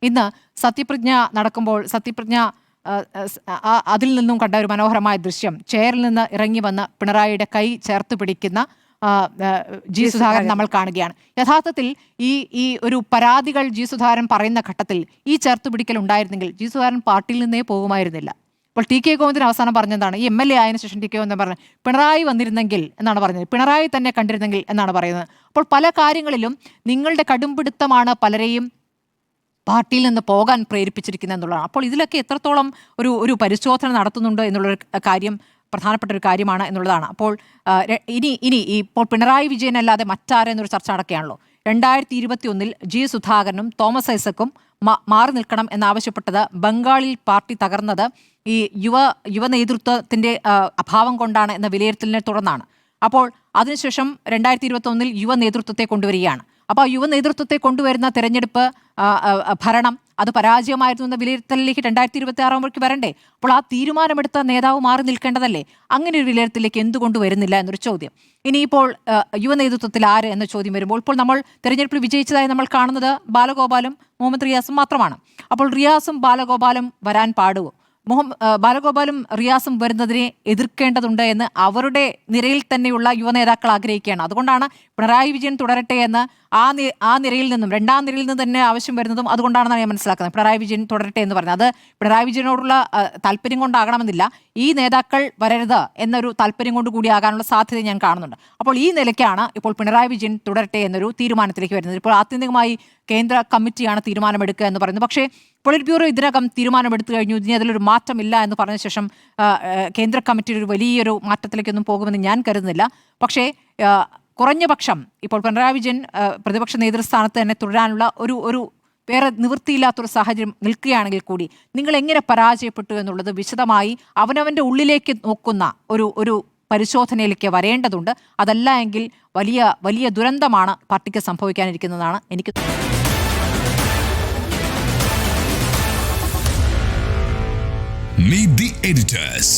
ഇന്ന് സത്യപ്രതിജ്ഞ നടക്കുമ്പോൾ അതിൽ നിന്നും കണ്ട ഒരു മനോഹരമായ ദൃശ്യം, ചെയറിൽ നിന്ന് ഇറങ്ങി വന്ന് പിണറായിയുടെ കൈ ചേർത്ത് പിടിക്കുന്ന ജി സുധാകരൻ നമ്മൾ കാണുകയാണ്. യഥാർത്ഥത്തിൽ ഈ ഒരു പരാതികൾ ജി സുധാകരൻ പറയുന്ന ഘട്ടത്തിൽ ഈ ചേർത്തുപിടിക്കൽ ഉണ്ടായിരുന്നെങ്കിൽ ജി സുധാകരൻ പാർട്ടിയിൽ നിന്നേ പോകുമായിരുന്നില്ല. ഇപ്പോൾ ടി കെ ഗോവിന്ദൻ അവസാനം പറഞ്ഞതാണ്, ഈ MLA ആയതിനു ശേഷം ടി കെ ഗോവിന്ദൻ പറഞ്ഞു പിണറായി വന്നിരുന്നെങ്കിൽ എന്നാണ് പറഞ്ഞത്, പിണറായി തന്നെ കണ്ടിരുന്നെങ്കിൽ എന്നാണ് പറയുന്നത്. അപ്പോൾ പല കാര്യങ്ങളിലും നിങ്ങളുടെ കടുംപിടുത്തമാണ് പലരെയും പാർട്ടിയിൽ നിന്ന് പോകാൻ പ്രേരിപ്പിച്ചിരിക്കുന്നത് എന്നുള്ളതാണ്. അപ്പോൾ ഇതിലൊക്കെ എത്രത്തോളം ഒരു പരിശോധന നടത്തുന്നുണ്ട് എന്നുള്ളൊരു കാര്യം പ്രധാനപ്പെട്ട ഒരു കാര്യമാണ് എന്നുള്ളതാണ്. അപ്പോൾ ഇനി ഇപ്പോൾ പിണറായി വിജയൻ അല്ലാതെ മറ്റാരെന്നൊരു ചർച്ച നടക്കുകയാണല്ലോ. 2021 ജി സുധാകരനും തോമസ് ഐസക്കും മാറി നിൽക്കണം എന്നാവശ്യപ്പെട്ടത് ബംഗാളിൽ പാർട്ടി തകർന്നത് ഈ യുവ നേതൃത്വത്തിന്റെ അഭാവം കൊണ്ടാണ് എന്ന വിലയിരുത്തലിനെ തുടർന്നാണ്. അപ്പോൾ അതിനുശേഷം 2021 യുവ നേതൃത്വത്തെ കൊണ്ടുവരികയാണ്. അപ്പോൾ യുവ നേതൃത്വത്തെ കൊണ്ടുവരുന്ന തെരഞ്ഞെടുപ്പ് ഭരണം അത് പരാജയമായിരുന്നു എന്ന വിലയിരുത്തലിലേക്ക് 2026 ആകുമ്പോഴേക്ക് വരണ്ടേ? അപ്പോൾ ആ തീരുമാനമെടുത്ത നേതാവ് മാറി നിൽക്കേണ്ടതല്ലേ? അങ്ങനെ ഒരു വിലയിരുത്തലിലേക്ക് എന്തുകൊണ്ട് വരുന്നില്ല എന്നൊരു ചോദ്യം. ഇനിയിപ്പോൾ യുവ നേതൃത്വത്തിൽ ആര് എന്ന ചോദ്യം വരുമ്പോൾ ഇപ്പോൾ നമ്മൾ തെരഞ്ഞെടുപ്പിൽ വിജയിച്ചതായി നമ്മൾ കാണുന്നത് ബാലഗോപാലും മുഹമ്മദ് റിയാസും മാത്രമാണ്. അപ്പോൾ റിയാസും ബാലഗോപാലും വരാൻ പാടുമോ? ബാലഗോപാലും റിയാസും വരുന്നതിനെ എതിർക്കേണ്ടതുണ്ട് എന്ന് അവരുടെ നിരയിൽ തന്നെയുള്ള യുവ നേതാക്കൾ ആഗ്രഹിക്കുകയാണ്. അതുകൊണ്ടാണ് പിണറായി വിജയൻ തുടരട്ടെ എന്ന് ആ നിരയിൽ നിന്നും രണ്ടാം നിരയിൽ നിന്ന് തന്നെ ആവശ്യം വരുന്നതും അതുകൊണ്ടാണെന്നാണ് ഞാൻ മനസ്സിലാക്കുന്നത്. പിണറായി വിജയൻ തുടരട്ടെ എന്ന് പറഞ്ഞത് അത് പിണറായി വിജയനോടുള്ള താല്പര്യം കൊണ്ടാകണമെന്നില്ല, ഈ നേതാക്കൾ വരരുത് എന്നൊരു താല്പര്യം കൊണ്ട് കൂടി ആകാനുള്ള സാധ്യത ഞാൻ കാണുന്നുണ്ട്. അപ്പോൾ ഈ നിലയ്ക്കാണ് ഇപ്പോൾ പിണറായി വിജയൻ തുടരട്ടെ എന്നൊരു തീരുമാനത്തിലേക്ക് വരുന്നത്. ഇപ്പോൾ ആത്യന്തികമായി കേന്ദ്ര കമ്മിറ്റിയാണ് തീരുമാനമെടുക്കുക എന്ന് പറയുന്നത്. പക്ഷേ പൊളിറ്റ് ബ്യൂറോ ഇതിനകം തീരുമാനമെടുത്തു കഴിഞ്ഞു, ഇനി അതിലൊരു മാറ്റമില്ല എന്ന് പറഞ്ഞ ശേഷം കേന്ദ്ര കമ്മിറ്റി ഒരു വലിയൊരു മാറ്റത്തിലേക്കൊന്നും പോകുമെന്ന് ഞാൻ കരുതുന്നില്ല. പക്ഷേ കുറഞ്ഞ പക്ഷം ഇപ്പോൾ പിണറായി വിജയൻ പ്രതിപക്ഷ നേതൃസ്ഥാനത്ത് തന്നെ തുടരാനുള്ള ഒരു വേറെ നിവൃത്തിയില്ലാത്തൊരു സാഹചര്യം നിൽക്കുകയാണെങ്കിൽ കൂടി നിങ്ങൾ എങ്ങനെ പരാജയപ്പെട്ടു എന്നുള്ളത് വിശദമായി അവനവൻ്റെ ഉള്ളിലേക്ക് നോക്കുന്ന ഒരു പരിശോധനയിലേക്ക് വരേണ്ടതുണ്ട്. അതല്ല എങ്കിൽ വലിയ ദുരന്തമാണ് പാർട്ടിക്ക് സംഭവിക്കാനിരിക്കുന്നതാണ് എനിക്ക്. Meet the editors.